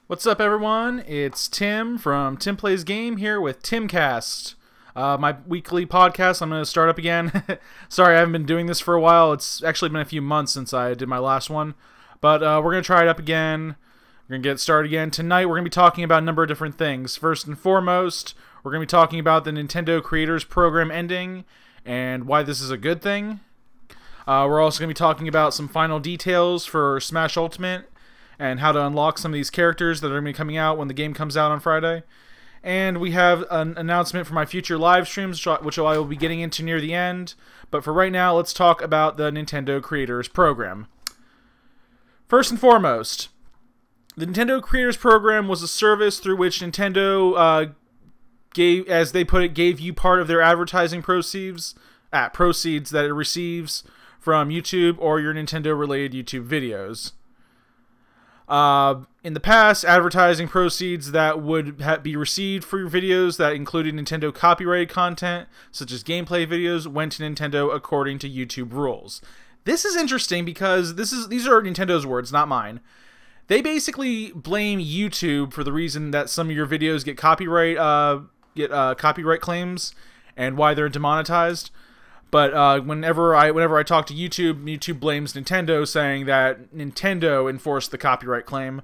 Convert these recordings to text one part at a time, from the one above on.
What's up, everyone? It's Tim from TimPlaysAGame here with TimCast, my weekly podcast. I'm going to start up again. Sorry, I haven't been doing this for a while. It's actually been a few months since I did my last one, but we're going to try it up again. We're going to get started again. Tonight, we're going to be talking about a number of different things. First and foremost, we're going to be talking about the Nintendo Creators Program ending and why this is a good thing. We're also going to be talking about some final details for Smash Ultimate and how to unlock some of these characters that are going to be coming out when the game comes out on Friday. And we have an announcement for my future live streams, which I will be getting into near the end. But for right now, let's talk about the Nintendo Creators Program. First and foremost, the Nintendo Creators Program was a service through which Nintendo gave, as they put it, gave you part of their advertising proceeds that it receives from YouTube or your Nintendo-related YouTube videos. In the past, advertising proceeds that would be received for your videos that included Nintendo copyrighted content, such as gameplay videos, went to Nintendo according to YouTube rules. This is interesting because these are Nintendo's words, not mine. They basically blame YouTube for the reason that some of your videos get copyright claims and why they're demonetized. But whenever I talk to YouTube, YouTube blames Nintendo, saying that Nintendo enforced the copyright claim.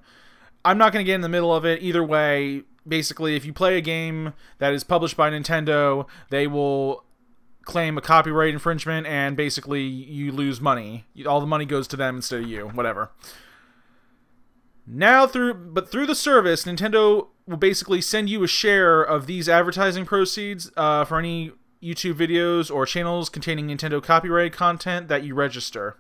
I'm not going to get in the middle of it. Either way, basically, if you play a game that is published by Nintendo, they will claim a copyright infringement, and basically you lose money. All the money goes to them instead of you. Whatever. Now, through the service, Nintendo will basically send you a share of these advertising proceeds for any YouTube videos or channels containing Nintendo copyrighted content that you register.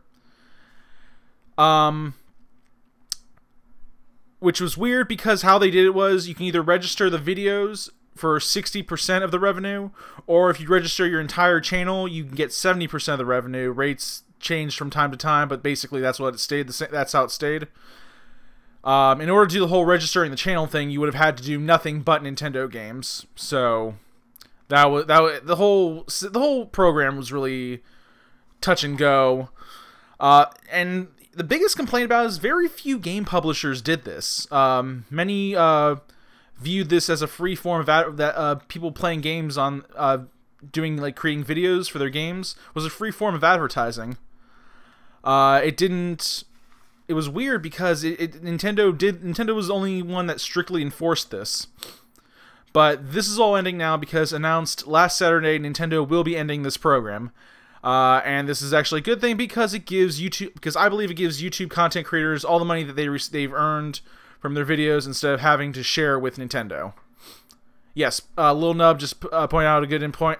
Which was weird because how they did it was you can either register the videos for 60% of the revenue, or if you register your entire channel, you can get 70% of the revenue. Rates changed from time to time, but basically that's what it stayed. That's how it stayed. In order to do the whole registering the channel thing, you would have had to do nothing but Nintendo games. So the whole program was really touch and go, and the biggest complaint about it is very few game publishers did this. Many viewed this as a free form of people playing games on creating videos for their games was a free form of advertising. It was weird because Nintendo was the only one that strictly enforced this. But this is all ending now because announced last Saturday, Nintendo will be ending this program. And this is actually a good thing because I believe it gives YouTube content creators all the money that they've earned from their videos instead of having to share with Nintendo. Yes, Lil Nub just pointed out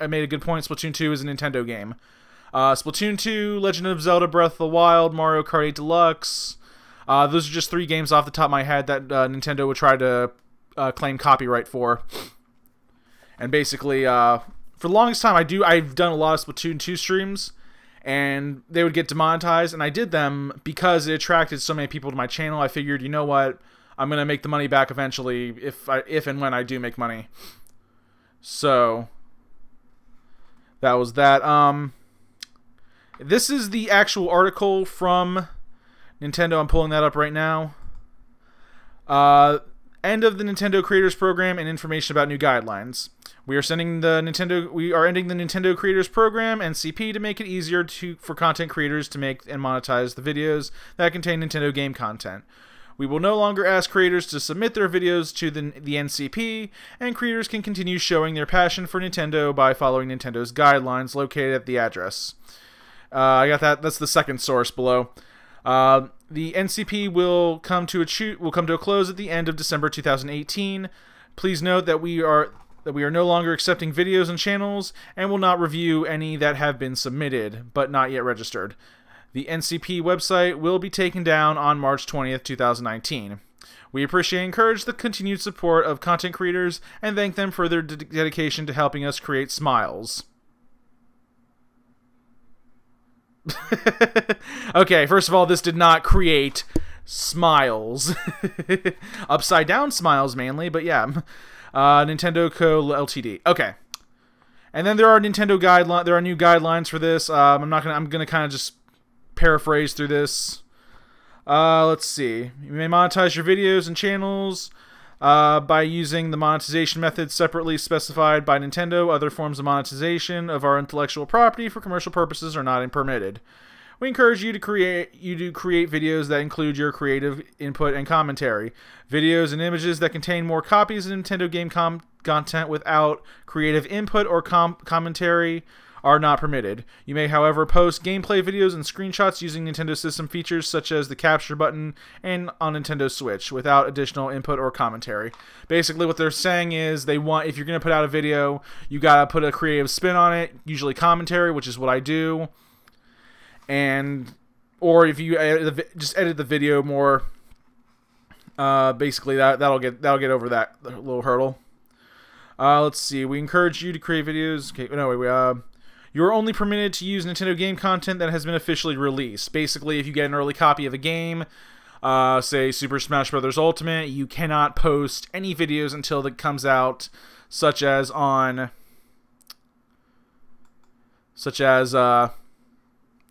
made a good point. Splatoon 2 is a Nintendo game. Splatoon 2, Legend of Zelda Breath of the Wild, Mario Kart 8 Deluxe. Those are just 3 games off the top of my head that Nintendo would try to claim copyright for. And basically, for the longest time, I've done a lot of Splatoon 2 streams, and they would get demonetized, and I did them because it attracted so many people to my channel. I figured, you know what, I'm gonna make the money back eventually if and when I do make money. So that was that. This is the actual article from Nintendo. I'm pulling that up right now. End of the Nintendo Creators Program and information about new guidelines. We are ending the Nintendo Creators Program (NCP) to make it easier for content creators to make and monetize the videos that contain Nintendo game content. We will no longer ask creators to submit their videos to the NCP, and creators can continue showing their passion for Nintendo by following Nintendo's guidelines located at the address. I got that. That's the second source below. The NCP will come to a close at the end of December 2018. Please note that we are no longer accepting videos and channels and will not review any that have been submitted but not yet registered. The NCP website will be taken down on March 20th, 2019. We appreciate and encourage the continued support of content creators and thank them for their dedication to helping us create smiles. Okay, first of all, this did not create smiles. Upside down smiles mainly, but yeah. Nintendo Co. Ltd. Okay. And then there are new guidelines for this. I'm gonna kind of just paraphrase through this. Let's see. You may monetize your videos and channels by using the monetization methods separately specified by Nintendo. Other forms of monetization of our intellectual property for commercial purposes are not permitted. We encourage you to create videos that include your creative input and commentary. Videos and images that contain more copies of Nintendo game content without creative input or commentary are not permitted. You may, however, post gameplay videos and screenshots using Nintendo system features such as the capture button and on Nintendo Switch without additional input or commentary. Basically, what they're saying is they want, if you're going to put out a video, you gotta put a creative spin on it, usually commentary, which is what I do. And or if you just edit the video more, basically that'll get over that little hurdle. Let's see. We encourage you to create videos. Okay, no, you are only permitted to use Nintendo game content that has been officially released. Basically, if you get an early copy of a game, say Super Smash Bros. Ultimate, you cannot post any videos until it comes out, such as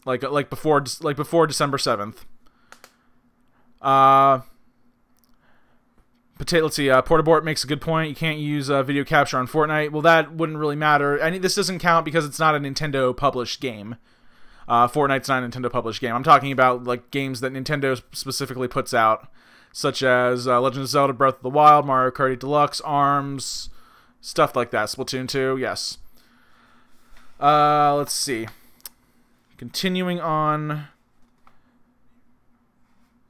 like before December 7th. Let's see, Portabort makes a good point. You can't use video capture on Fortnite. Well, that wouldn't really matter. This doesn't count because it's not a Nintendo published game. Fortnite's not a Nintendo published game. I'm talking about like games that Nintendo specifically puts out, such as Legend of Zelda Breath of the Wild, Mario Kart 8 Deluxe, ARMS, stuff like that. Splatoon 2, yes. Let's see. Continuing on.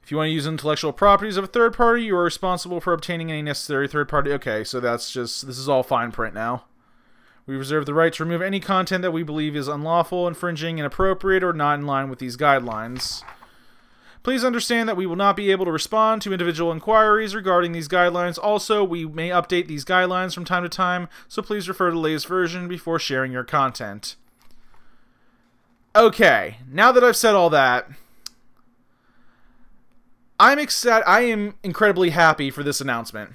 If you want to use intellectual properties of a third party, you are responsible for obtaining any necessary third party. Okay, so this is all fine print now. We reserve the right to remove any content that we believe is unlawful, infringing, inappropriate, or not in line with these guidelines. Please understand that we will not be able to respond to individual inquiries regarding these guidelines. Also, we may update these guidelines from time to time, so please refer to the latest version before sharing your content. Okay, now that I've said all that, I am incredibly happy for this announcement.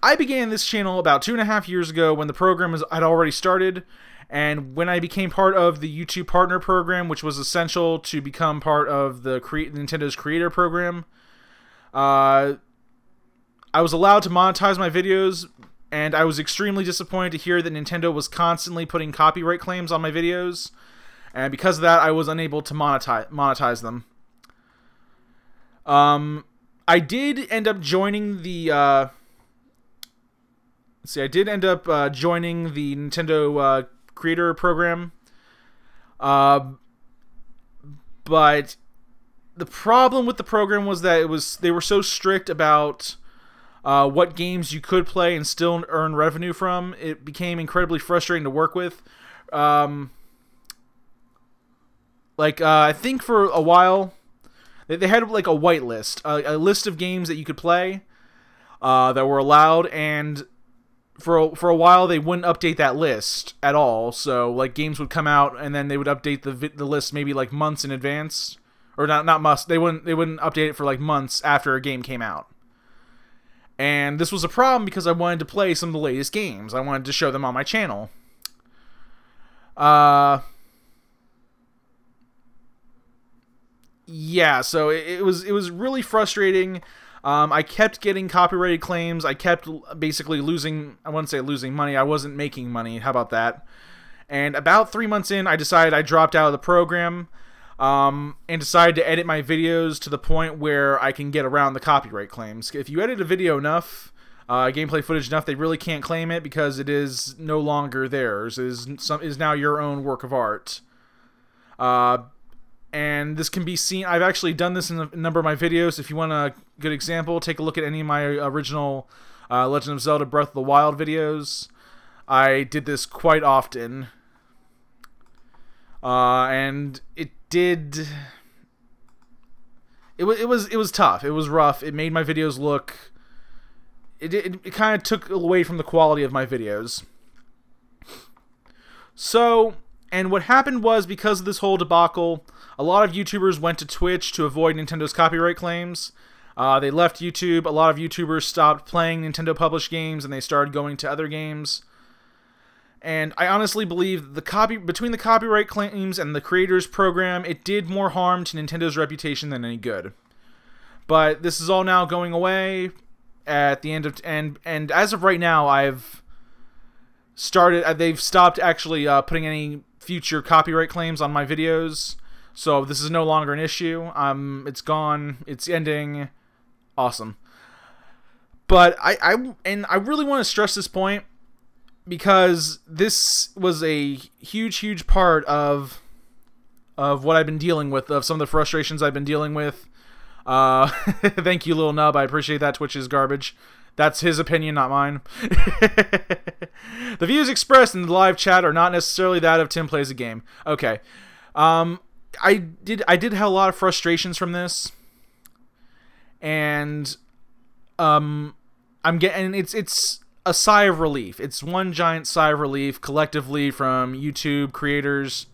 I began this channel about 2.5 years ago when the program had already started, and when I became part of the YouTube Partner Program, which was essential to become part of the Nintendo's Creator Program, I was allowed to monetize my videos, and I was extremely disappointed to hear that Nintendo was constantly putting copyright claims on my videos, and because of that, I was unable to monetize them. I did end up joining the, joining the Nintendo, Creator Program, but the problem with the program was that they were so strict about, what games you could play and still earn revenue from. It became incredibly frustrating to work with. I think for a while, they had like a whitelist, a list of games that you could play that were allowed, and for a while they wouldn't update that list at all. So like games would come out and then they would update the list maybe like months in advance, or not months. They wouldn't update it for like months after a game came out. And this was a problem because I wanted to play some of the latest games. I wanted to show them on my channel. Yeah, so it was really frustrating. I kept getting copyrighted claims. I kept basically losing, I wouldn't say losing money, I wasn't making money, how about that? And about 3 months in, I decided I dropped out of the program, and decided to edit my videos to the point where I can get around the copyright claims. If you edit a video enough, gameplay footage enough, they really can't claim it because it is no longer theirs. It is now your own work of art. And this can be seen, I've actually done this in a number of my videos. If you want a good example, take a look at any of my original Legend of Zelda Breath of the Wild videos. I did this quite often. And it was tough. It was rough. It made my videos look, it kind of took away from the quality of my videos. So, and what happened was, because of this whole debacle, a lot of YouTubers went to Twitch to avoid Nintendo's copyright claims. They left YouTube. A lot of YouTubers stopped playing Nintendo published games and they started going to other games. And I honestly believe between the copyright claims and the Creators Program, it did more harm to Nintendo's reputation than any good. But this is all now going away at the end of... And as of right now, I've started... They've stopped actually putting any future copyright claims on my videos. So this is no longer an issue. It's gone. It's ending. Awesome. But I really want to stress this point, because this was a huge part of what I've been dealing with, of some of the frustrations I've been dealing with. Thank you, Lil Nub. I appreciate that. Twitch is garbage. That's his opinion, not mine. The views expressed in the live chat are not necessarily that of Tim Plays a Game. Okay. I did have a lot of frustrations from this, and I'm getting it's a sigh of relief. It's one giant sigh of relief collectively from YouTube creators.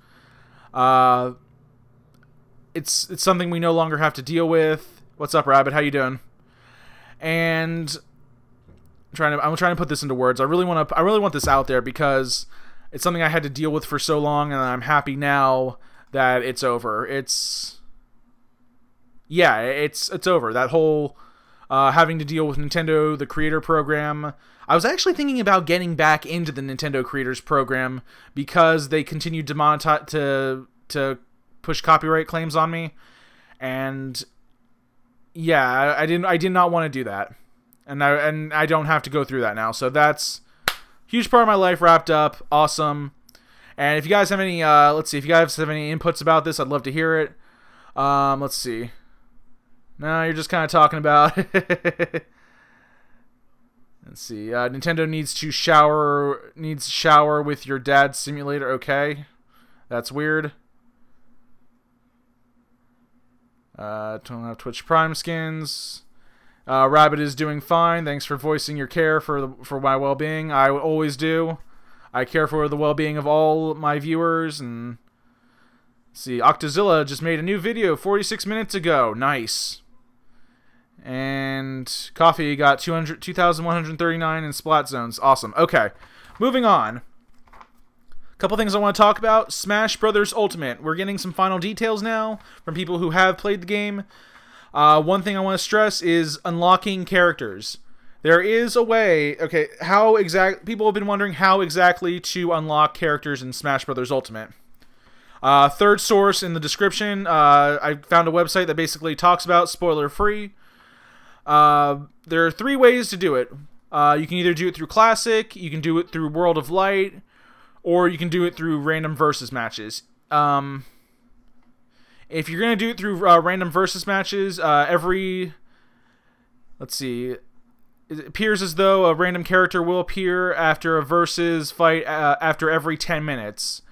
It's something we no longer have to deal with. What's up, Rabbit? How you doing? And I'm trying to put this into words. I really want this out there, because it's something I had to deal with for so long, and I'm happy now that it's over. It's over. That whole having to deal with Nintendo, the Creator Program. I was actually thinking about getting back into the Nintendo Creators Program, because they continued to monetize, to push copyright claims on me, and yeah, I did not want to do that, and I don't have to go through that now. So that's a huge part of my life wrapped up. Awesome. And if you guys have any, let's see, if you guys have any inputs about this, I'd love to hear it. Let's see. No, you're just kind of talking about. Let's see. Nintendo needs to shower with your dad's simulator. Okay, that's weird. Don't have Twitch Prime skins. Rabbit is doing fine. Thanks for voicing your care for my well-being. I always do. I care for the well-being of all my viewers. And see, Octozilla just made a new video 46 minutes ago. Nice. And Coffee got 2,139 in Splat Zones. Awesome. Okay, moving on. Couple things I want to talk about. Smash Brothers Ultimate. We're getting some final details now from people who have played the game. One thing I want to stress is unlocking characters. There is a way. Okay, people have been wondering how exactly to unlock characters in Smash Brothers Ultimate. Third source in the description. I found a website that basically talks about, spoiler free. There are 3 ways to do it. You can either do it through Classic, you can do it through World of Light, or you can do it through random versus matches. If you're going to do it through random versus matches, let's see, it appears as though a random character will appear after a versus fight after every 10 minutes.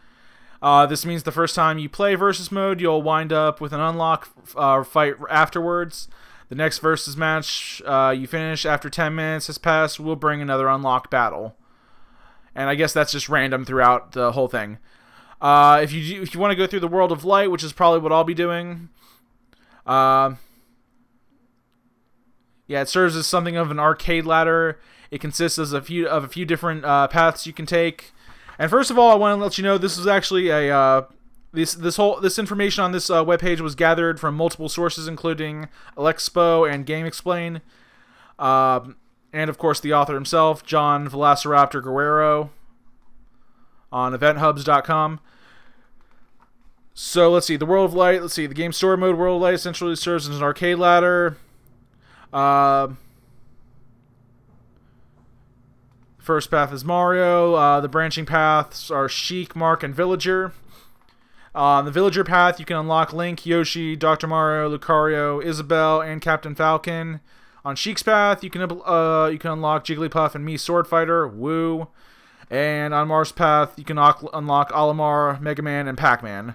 This means the first time you play versus mode, you'll wind up with an unlock fight afterwards. The next versus match you finish after 10 minutes has passed will bring another unlock battle. And I guess that's just random throughout the whole thing. If you want to go through the World of Light, which is probably what I'll be doing, yeah, it serves as something of an arcade ladder. It consists of a few different paths you can take. And first of all, I want to let you know this is actually a this information on this webpage was gathered from multiple sources, including Alexpo and GameXplain, and of course the author himself, John Velociraptor Guerrero, on EventHubs.com. So let's see, the World of Light. Let's see, the game story mode World of Light essentially serves as an arcade ladder. First path is Mario. The branching paths are Sheik, Mark, and Villager. On the Villager path, you can unlock Link, Yoshi, Dr. Mario, Lucario, Isabelle, and Captain Falcon. On Sheik's path, you can unlock Jigglypuff and Mii Sword Fighter. Woo! And on Mar's path, you can unlock Olimar, Mega Man, and Pac-Man.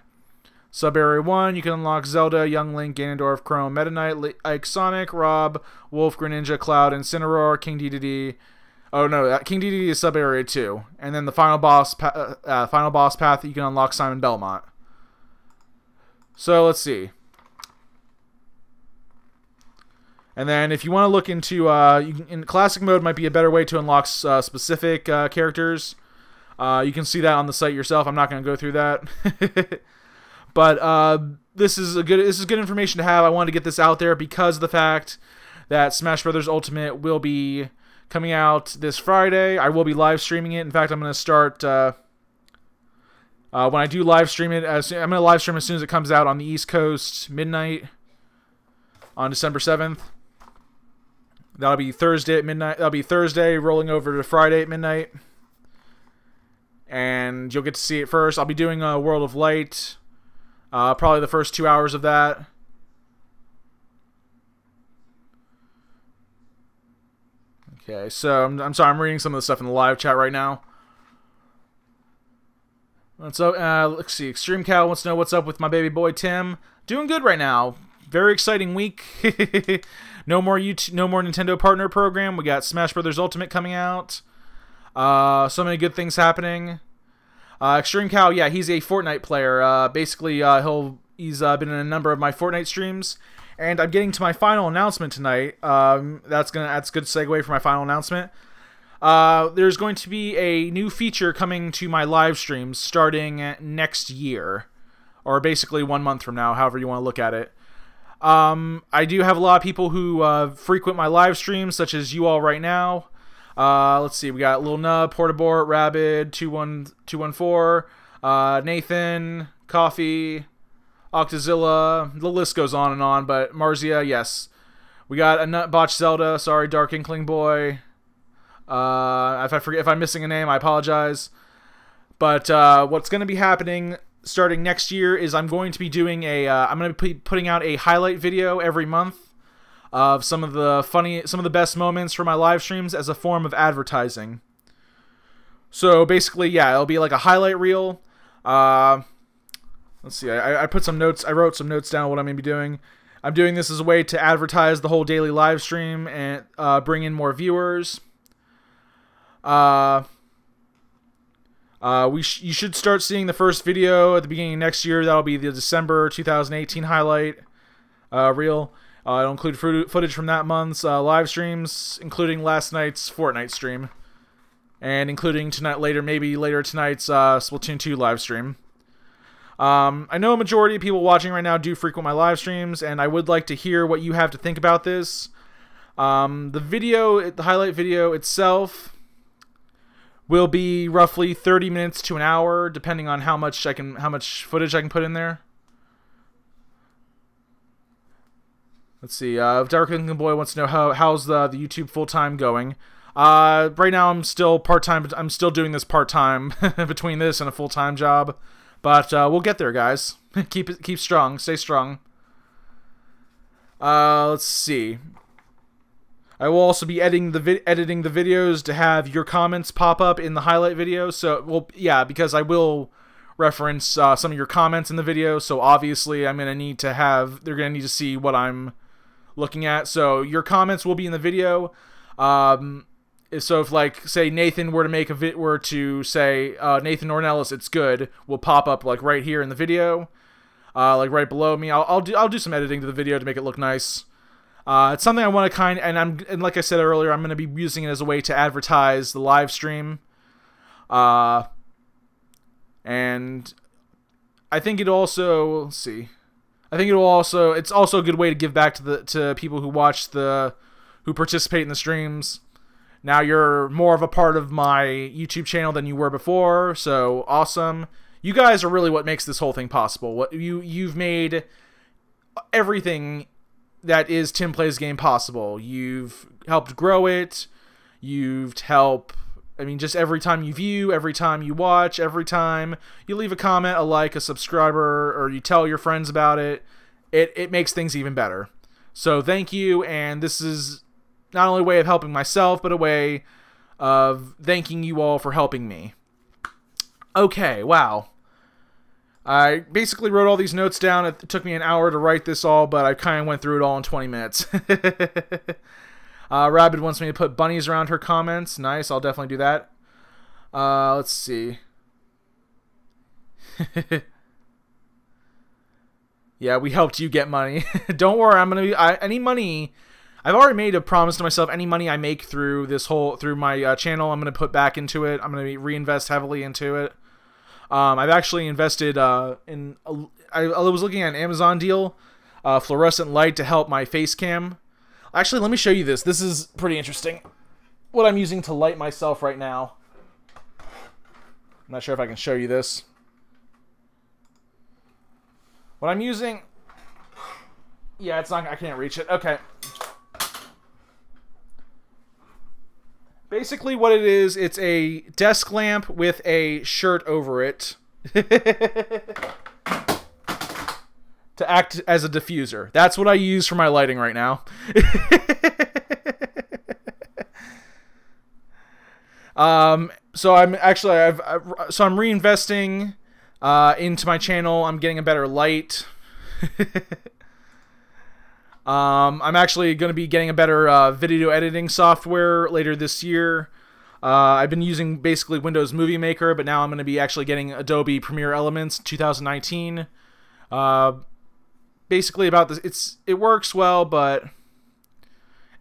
Sub-Area 1, you can unlock Zelda, Young Link, Ganondorf, Chrome, Meta Knight, Ike, Sonic, Rob, Wolf, Greninja, Cloud, Incineroar, King Dedede. Oh no, King Dedede is Sub-Area 2. And then the final boss path, you can unlock Simon Belmont. So let's see. And then if you want to look into, in classic mode might be a better way to unlock specific characters. You can see that on the site yourself. I'm not going to go through that. But this is good information to have. I wanted to get this out there because of the fact that Smash Brothers Ultimate will be coming out this Friday. I will be live streaming it. In fact, I'm going to start when I do live stream it. I'm going to live stream as soon as it comes out on the East Coast, midnight on December 7th. That'll be Thursday at midnight. That'll be Thursday rolling over to Friday at midnight. And you'll get to see it first. I'll be doing a World of Light. Probably the first 2 hours of that. Okay, so I'm sorry, I'm reading some of the stuff in the live chat right now. So, let's see. Extreme Cow wants to know what's up with my baby boy Tim. Doing good right now. Very exciting week. No more Nintendo Partner Program. We got Smash Brothers Ultimate coming out. So many good things happening. Extreme Cow, yeah, he's a Fortnite player. Basically, he's been in a number of my Fortnite streams, and I'm getting to my final announcement tonight. That's a good segue for my final announcement. There's going to be a new feature coming to my live streams starting next year, or basically 1 month from now, however you want to look at it. I do have a lot of people who frequent my live streams, such as you all right now. Let's see, we got Lil Nub, Portabort, Rabid, 214, Nathan, Coffee, Octazilla, the list goes on and on, but Marzia, yes. We got a Nut Botch Zelda, sorry, Dark Inkling Boy. If I'm missing a name, I apologize. But what's going to be happening starting next year is I'm going to be doing I'm going to be putting out a highlight video every month of some of the best moments from my live streams as a form of advertising. So basically, yeah, it'll be like a highlight reel. Let's see, I put some notes. I wrote some notes down what I'm going to be doing. I'm doing this as a way to advertise the whole daily live stream and bring in more viewers. You should start seeing the first video at the beginning of next year. That'll be the December 2018 highlight reel. It'll include footage from that month's live streams, including last night's Fortnite stream, and including maybe later tonight's Splatoon 2 live stream. I know a majority of people watching right now do frequent my live streams, and I would like to hear what you have to think about this. The highlight video itself will be roughly 30 minutes to an hour, depending on how much footage I can put in there. Let's see. Dark Inkling Boy wants to know how's the YouTube full-time going. Right now I'm still part-time. I'm still doing this part-time between this and a full-time job, but we'll get there, guys. keep strong. Stay strong. Let's see. I will also be editing the videos to have your comments pop up in the highlight video. So, well, yeah, because I will reference some of your comments in the video. So obviously, they're gonna need to see what I'm looking at. So your comments will be in the video. So if, like, say Nathan were to say Nathan Ornelas, it's good, will pop up like right here in the video, like right below me. I'll do some editing to the video to make it look nice. It's something I want to and like I said earlier, I'm going to be using it as a way to advertise the live stream. And I think it also, let's see. It's also a good way to give back to people who who participate in the streams. Now you're more of a part of my YouTube channel than you were before, so awesome. You guys are really what makes this whole thing possible. You've made everything that is Tim Plays Game possible. You've helped grow it. You've helped, just every time you view, every time you watch, every time you leave a comment, a like, a subscriber, or you tell your friends about it, it makes things even better. So thank you, and this is not only a way of helping myself, but a way of thanking you all for helping me. Okay, wow. I basically wrote all these notes down. It took me an hour to write this all, but I kind of went through it all in 20 minutes. Rabid wants me to put bunnies around her comments. Nice, I'll definitely do that. Let's see. Yeah, we helped you get money. Don't worry, any money. I've already made a promise to myself. Any money I make through my channel, I'm gonna put back into it. I'm gonna reinvest heavily into it. I've actually invested I I was looking at an Amazon deal, fluorescent light to help my face cam. Actually, let me show you this. This is pretty interesting. What I'm using to light myself right now. I'm not sure if I can show you this. What I'm using... Yeah, it's not... I can't reach it. Okay. Basically what it is, it's a desk lamp with a shirt over it. To act as a diffuser. That's what I use for my lighting right now. So I'm actually I'm reinvesting into my channel. I'm getting a better light. I'm actually going to be getting a better video editing software later this year. I've been using basically Windows Movie Maker, but now I'm going to be actually getting Adobe Premiere Elements 2019. Basically about this, it works well, but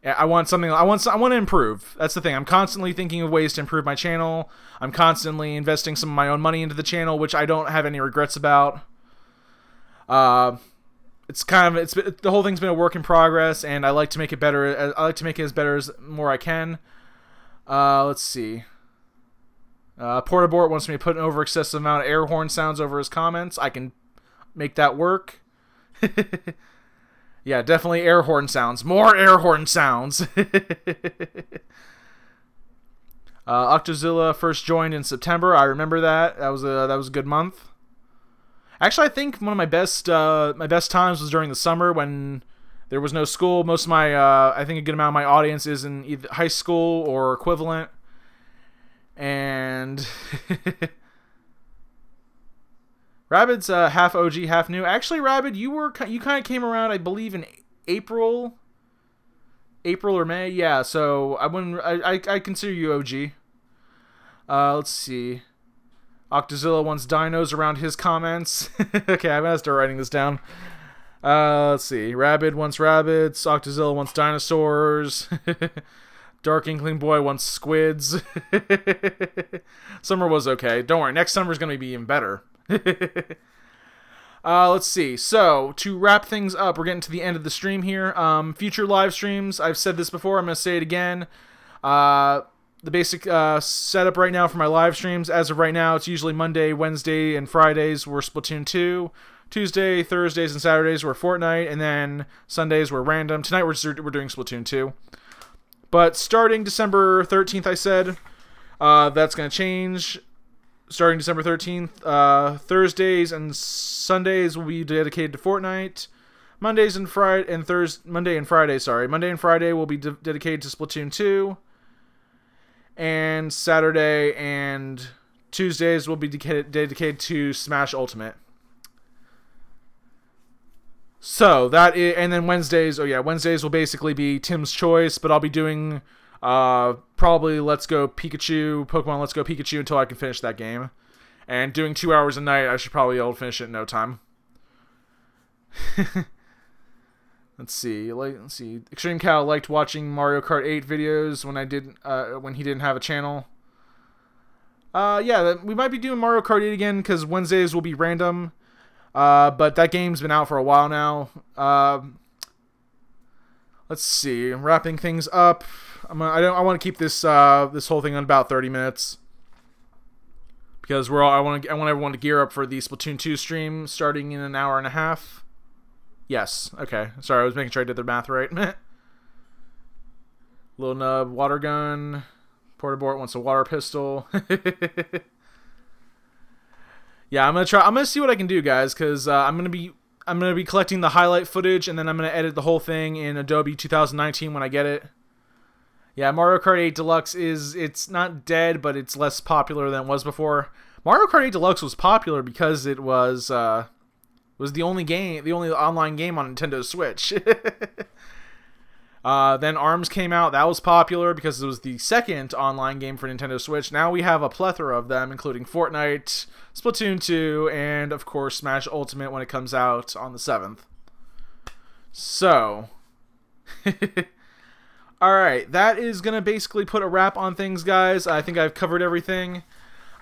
I want something. I want to improve. That's the thing. I'm constantly thinking of ways to improve my channel. I'm constantly investing some of my own money into the channel, which I don't have any regrets about. It's the whole thing's been a work in progress, and I like to make it better. I like to make it as better as more I can. Let's see. Portabort wants me to put an over excessive amount of air horn sounds over his comments. I can make that work. Yeah, definitely air horn sounds. More air horn sounds. Octozilla first joined in September. I remember that. That was a good month. Actually, I think one of my best times was during the summer when there was no school. Most of my I think a good amount of my audience is in either high school or equivalent. And Rabid's half OG, half new. Actually, Rabid, you kind of came around, I believe, in April or May. Yeah, so I consider you OG. Let's see. Octozilla wants dinos around his comments. Okay, I'm gonna start writing this down. Let's see. Rabid wants rabbits. Octozilla wants dinosaurs. Dark Inkling Boy wants squids. Summer was okay. Don't worry, next summer's gonna be even better. Let's see. So, to wrap things up, we're getting to the end of the stream here. Future live streams, I've said this before, I'm going to say it again. The basic setup right now for my live streams, as of right now, it's usually Monday, Wednesday, and Fridays we're Splatoon 2. Tuesday, Thursdays, and Saturdays we're Fortnite, and then Sundays we're random. Tonight we're doing Splatoon 2. But starting December 13th, I said, that's going to change. Starting December 13th, Thursdays and Sundays will be dedicated to Fortnite. Monday and Friday will be dedicated to Splatoon 2. And Saturday and Tuesdays will be dedicated to Smash Ultimate. So that is, and then Wednesdays, Wednesdays will basically be Tim's Choice, but I'll be doing probably Pokemon Let's Go Pikachu until I can finish that game. And doing 2 hours a night, I should probably be able to finish it in no time. Let's see. Extreme Cow liked watching Mario Kart 8 videos when he didn't have a channel. Yeah, we might be doing Mario Kart 8 again because Wednesdays will be random. But that game's been out for a while now. Let's see. I'm wrapping things up. I want to keep this this whole thing on about 30 minutes because I want everyone to gear up for the Splatoon 2 stream starting in an hour and a half. Yes. Okay. Sorry, I was making sure I did the math right. Little Nub, water gun. Portabort wants a water pistol. Yeah, I'm gonna see what I can do, guys, because I'm gonna be collecting the highlight footage, and then I'm gonna edit the whole thing in Adobe 2019 when I get it. Yeah, Mario Kart 8 Deluxe it's not dead, but it's less popular than it was before. Mario Kart 8 Deluxe was popular because it was the only online game on Nintendo Switch. Then ARMS came out. That was popular because it was the second online game for Nintendo Switch. Now we have a plethora of them, including Fortnite, Splatoon 2, and, of course, Smash Ultimate when it comes out on the 7th. So, alright, that is going to basically put a wrap on things, guys. I think I've covered everything.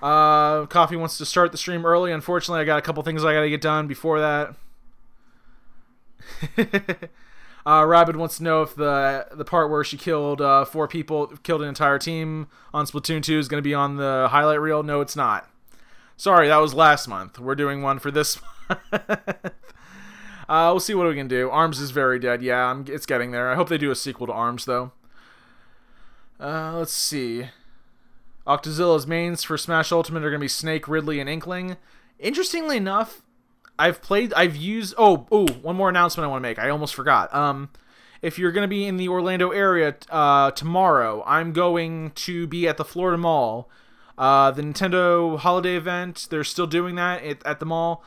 Coffee wants to start the stream early. Unfortunately, I got a couple things I gotta get done before that. Rabid wants to know if the part where she killed 4 people, killed an entire team on Splatoon 2 is going to be on the highlight reel. No, it's not. Sorry, that was last month. We're doing one for this month. We'll see what we can do. ARMS is very dead. Yeah, it's getting there. I hope they do a sequel to ARMS, though. Let's see. Octozilla's mains for Smash Ultimate are going to be Snake, Ridley, and Inkling. Interestingly enough, I've used... Oh, one more announcement I want to make. I almost forgot. If you're going to be in the Orlando area tomorrow, I'm going to be at the Florida Mall. The Nintendo holiday event, they're still doing that at the mall.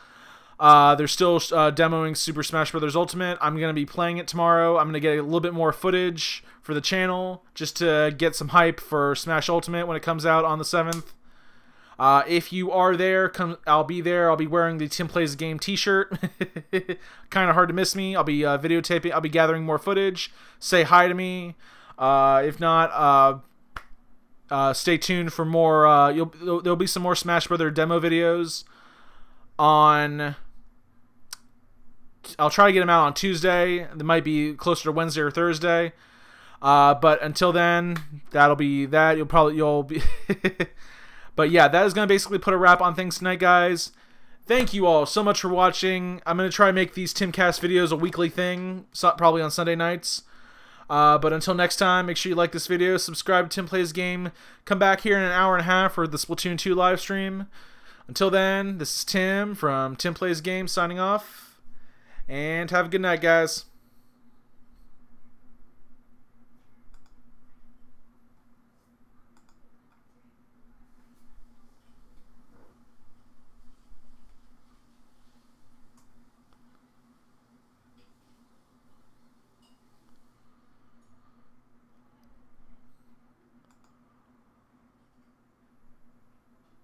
They're still demoing Super Smash Bros. Ultimate. I'm going to be playing it tomorrow. I'm going to get a little bit more footage for the channel just to get some hype for Smash Ultimate when it comes out on the 7th. If you are there, I'll be there. I'll be wearing the TimPlaysAGame t-shirt. Kind of hard to miss me. I'll be videotaping. I'll be gathering more footage. Say hi to me. If not, stay tuned for more. There'll be some more Smash Brothers demo videos on... I'll try to get them out on Tuesday. They might be closer to Wednesday or Thursday. But until then, that'll be that. You'll be... But yeah, that is going to basically put a wrap on things tonight, guys. Thank you all so much for watching. I'm going to try and make these TimCast videos a weekly thing, probably on Sunday nights. But until next time, make sure you like this video, subscribe to TimPlaysAGame, come back here in an hour and a half for the Splatoon 2 live stream. Until then, this is Tim from TimPlaysAGame signing off, and have a good night, guys.